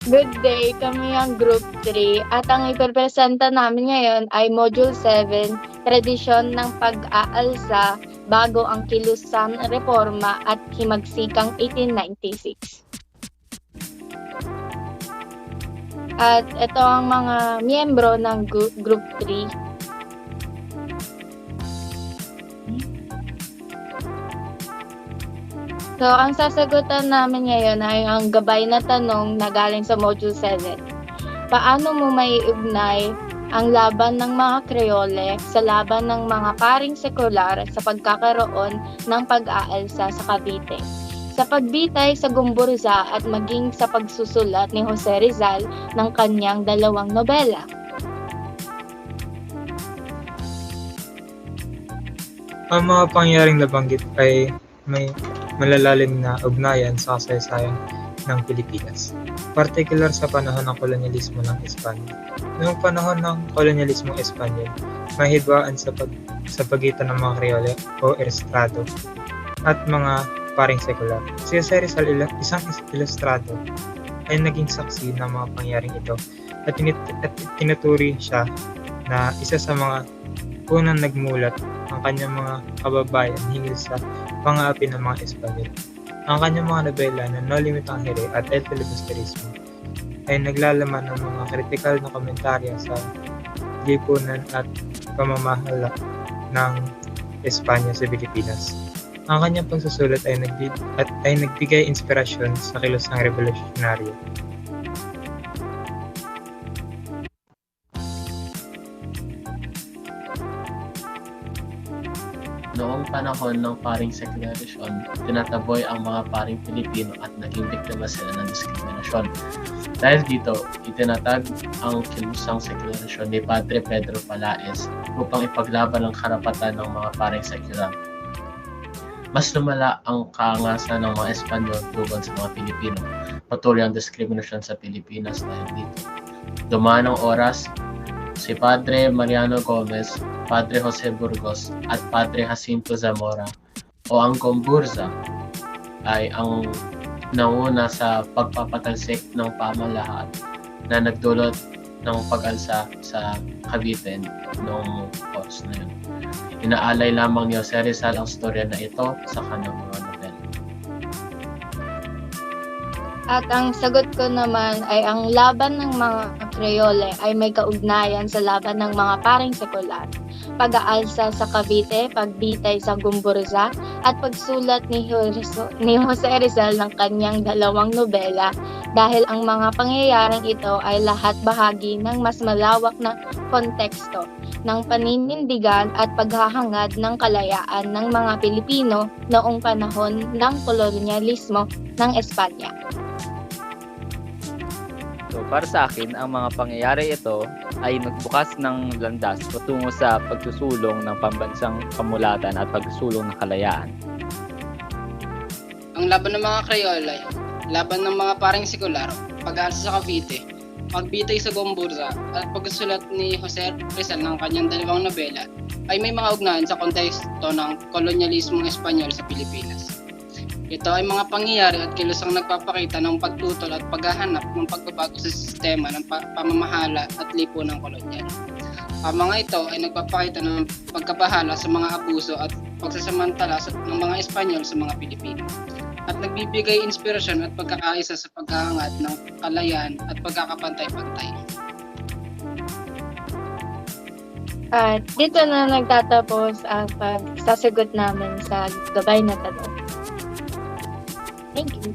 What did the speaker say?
Good day, kami ang Group 3 at ang ipepresenta namin ngayon ay Module 7, Tradisyon ng Pag-aalsa bago ang kilusang reforma at himagsikang 1896. At ito ang mga miyembro ng Group 3. So, ang sasagutan namin ngayon ay ang gabay na tanong na galing sa Module 7. Paano mo maiugnay ang laban ng mga Kreyole sa laban ng mga paring sekular sa pagkakaroon ng pag-aalsa sa Cavite? Sa pagbitay sa Gumburza at maging sa pagsusulat ni Jose Rizal ng kanyang dalawang nobela. Ang mga pangyayaring nabanggit ay may malalalim na ugnayan sa kasaysayan ng Pilipinas, partikular sa panahon ng kolonyalismo ng Espanya. Noong panahon ng kolonyalismo Espanyol, may hidwaan sa pagitan ng mga Kreyole o Estrado at mga paring sekular. Si Jose Rizal, isang ilustrado, ay naging saksi ng mga pangyayaring ito at tinuturi siya na isa sa mga unang nagmulat ang kanyang mga kababayan hinggil sa pang-aapi ng mga Espanyol. Ang kanyang mga nobela na No Limit Angere at El Filibusterismo ay naglalaman ng mga kritikal na komentarya sa lipunan at pamamahala ng Espanya sa Pilipinas. Ang kanyang pagsusulat ay nagbigay inspirasyon sa kilusang revolusyonaryo. Noong panahon ng paring sekularisyon, tinataboy ang mga paring Pilipino at naging biktima sila ng diskriminasyon. Dahil dito, itinatag ang kilusang sekularisyon ni Padre Pedro Palaez upang ipaglaban ang karapatan ng mga paring sekular. Mas lumala ang kaangasan ng mga Espanyol tugon sa mga Pilipino. Patuloy ang diskriminasyon sa Pilipinas dahil dito. Dumaan ang oras, si Padre Mariano Gomez, Padre Jose Burgos at Padre Jacinto Zamora o ang Gumburza ay ang nauna sa pagpapatalsik ng pamahalaan na nagdulot ng pag-alsa sa Cavite noong oras na yun. Inaalay lamang ni Jose Rizal ang storya na ito sa kanyang mga nobela. At ang sagot ko naman ay ang laban ng mga Kreyole ay may kaugnayan sa laban ng mga paring sekular, pag-aalsa sa Cavite, pagbitay sa Gumburza, at pagsulat ni Jose Rizal ng kanyang dalawang nobela dahil ang mga pangyayaring ito ay lahat bahagi ng mas malawak na konteksto ng paninindigan at paghahangad ng kalayaan ng mga Pilipino noong panahon ng kolonyalismo ng Espanya. So para sa akin, ang mga pangyayari ito ay nagbukas ng landas patungo sa pagsusulong ng pambansang pamulatan at pagsusulong ng kalayaan. Ang laban ng mga Kreyole, laban ng mga paring sekular, pag-aalsa sa Cavite, pagbitay sa Gumburza, at pagsusulat ni Jose Rizal ng kanyang dalawang nobela ay may mga ugnayan sa konteksto ng kolonyalismong Espanyol sa Pilipinas. Ito ay mga pangyayari at kilusang nagpapakita ng pagtutol at paghahanap ng pagbabago sa sistema ng pamamahala at lipunang kolonyal. Ang mga ito ay nagpapakita ng pagkabahala sa mga abuso at pagsasamantala ng mga Espanyol sa mga Pilipino, at nagbibigay inspirasyon at pagkakaisa sa paghahangad ng kalayaan at pagkakapantay-pantay. At dito na nagtatapos ang pagsasagot namin sa gabay na tanong. Thank you.